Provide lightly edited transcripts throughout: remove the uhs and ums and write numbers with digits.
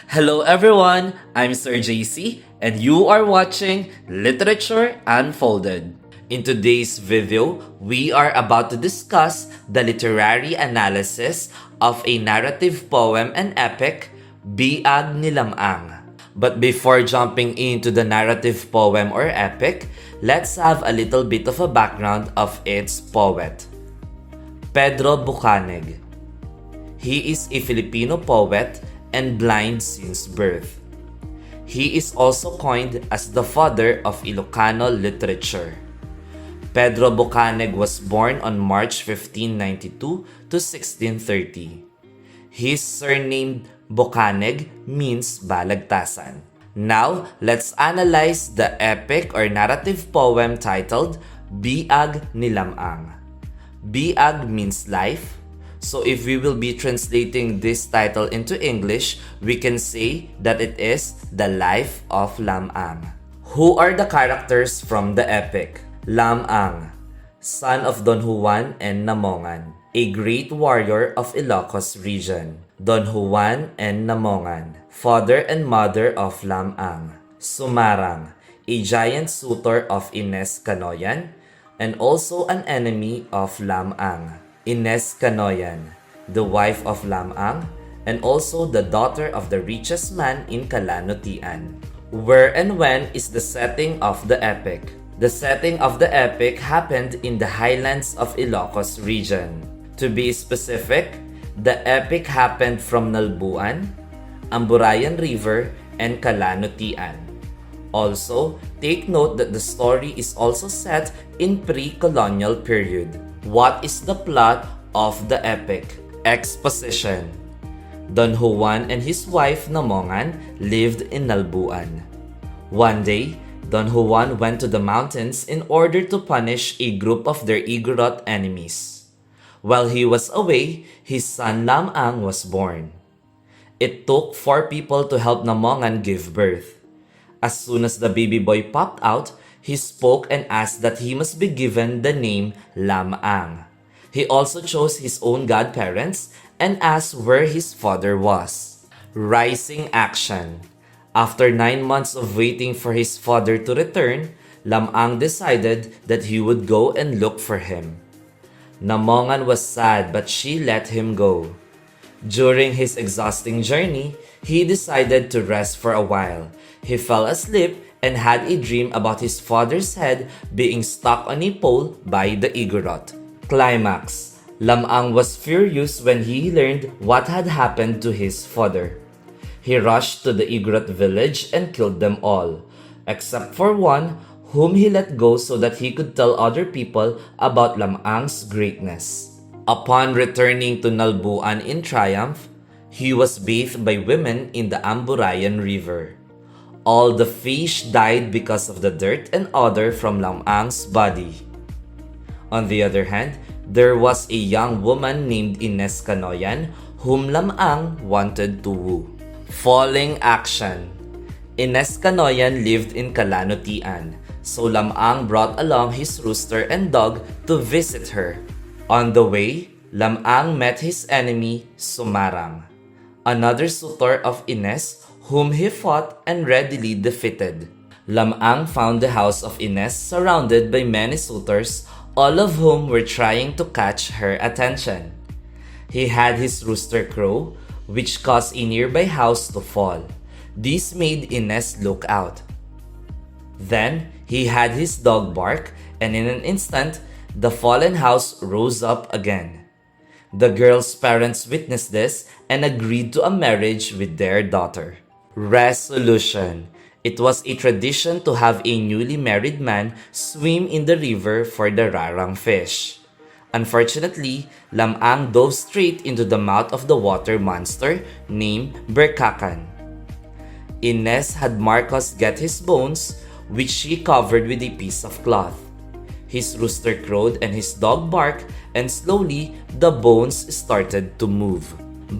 Hello everyone, I'm Sir JC and you are watching Literature Unfolded. In today's video, we are about to discuss the literary analysis of a narrative poem and epic, Biag ni Lam-ang. But before jumping into the narrative poem or epic, let's have a little bit of a background of its poet. Pedro Bucaneg. He is a Filipino poet and blind since birth. He is also coined as the father of Ilocano literature. Pedro Bucaneg was born on March 1592 to 1630. His surname Bucaneg means balagtasan. Now, let's analyze the epic or narrative poem titled Biag ni Lam-ang. Biag means life. So if we will be translating this title into English, we can say that it is The Life of Lam-ang. Who are the characters from the epic? Lam-ang, son of Don Juan and Namongan, a great warrior of Ilocos region. Don Juan and Namongan, father and mother of Lam-ang. Sumarang, a giant suitor of Ines Canoyan, and also an enemy of Lam-ang. Ines Canoyan, the wife of Lam-ang, and also the daughter of the richest man in Calanutian. Where and when is the setting of the epic? The setting of the epic happened in the highlands of Ilocos region. To be specific, the epic happened from Nalbuan, Amburayan River, and Calanutian. Also, take note that the story is also set in pre-colonial period. What is the plot of the epic? Exposition. Don Juan and his wife Namongan lived in Nalbuan. One day, Don Juan went to the mountains in order to punish a group of their Igorot enemies. While he was away, his son Lam-ang was born. It took 4 people to help Namongan give birth. As soon as the baby boy popped out, he spoke and asked that he must be given the name Lam-ang. He also chose his own godparents and asked where his father was. Rising action. After 9 months of waiting for his father to return, Lam-ang decided that he would go and look for him. Namongan was sad but she let him go. During his exhausting journey, he decided to rest for a while. He fell asleep and had a dream about his father's head being stuck on a pole by the Igorot. Climax. Lam-ang was furious when he learned what had happened to his father. He rushed to the Igorot village and killed them all, except for one whom he let go so that he could tell other people about Lam-ang's greatness. Upon returning to Nalbuan in triumph, he was bathed by women in the Amburayan River. All the fish died because of the dirt and odor from Lam-ang's body. On the other hand, there was a young woman named Ines Canoyan whom Lam-ang wanted to woo. Falling action. Ines Canoyan lived in Calanutian, so Lam-ang brought along his rooster and dog to visit her. On the way, Lam-ang met his enemy, Sumarang, another suitor of Ines whom he fought and readily defeated. Lam-ang found the house of Ines surrounded by many suitors, all of whom were trying to catch her attention. He had his rooster crow, which caused a nearby house to fall. This made Ines look out. Then, he had his dog bark, and in an instant, the fallen house rose up again. The girl's parents witnessed this and agreed to a marriage with their daughter. Resolution. It was a tradition to have a newly married man swim in the river for the rarang fish. Unfortunately, Lam-ang dove straight into the mouth of the water monster named Berkakan. Ines had Marcos get his bones, which she covered with a piece of cloth. His rooster crowed and his dog barked, and slowly the bones started to move.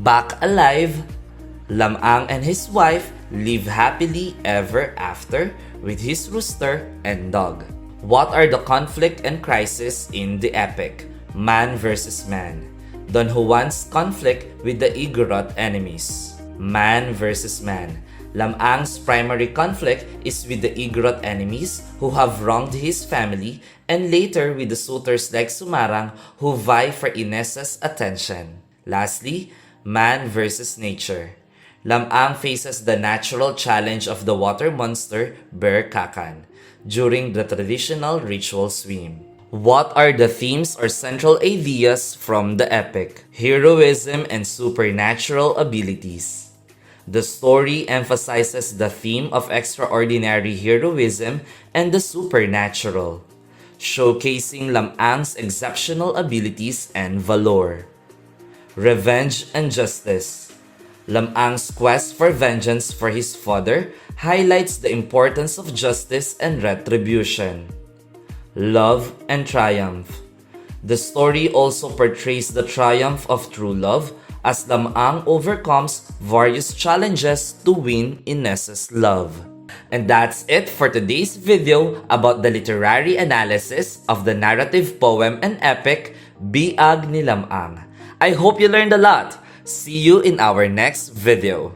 Back alive, Lam-ang and his wife live happily ever after with his rooster and dog. What are the conflict and crisis in the epic? Man versus man. Don Juan's conflict with the Igorot enemies. Man versus man. Lam-ang's primary conflict is with the Igorot enemies who have wronged his family, and later with the suitors like Sumarang who vie for Inessa's attention. Lastly, man versus nature. Lam-ang faces the natural challenge of the water monster Ber Kakan during the traditional ritual swim. What are the themes or central ideas from the epic? Heroism and supernatural abilities. The story emphasizes the theme of extraordinary heroism and the supernatural, showcasing Lam-ang's exceptional abilities and valor. Revenge and justice. Lam-ang's quest for vengeance for his father highlights the importance of justice and retribution. Love and triumph. The story also portrays the triumph of true love as Lam-ang overcomes various challenges to win Inessa's love. And that's it for today's video about the literary analysis of the narrative poem and epic Biag ni Lam-ang. I hope you learned a lot. See you in our next video.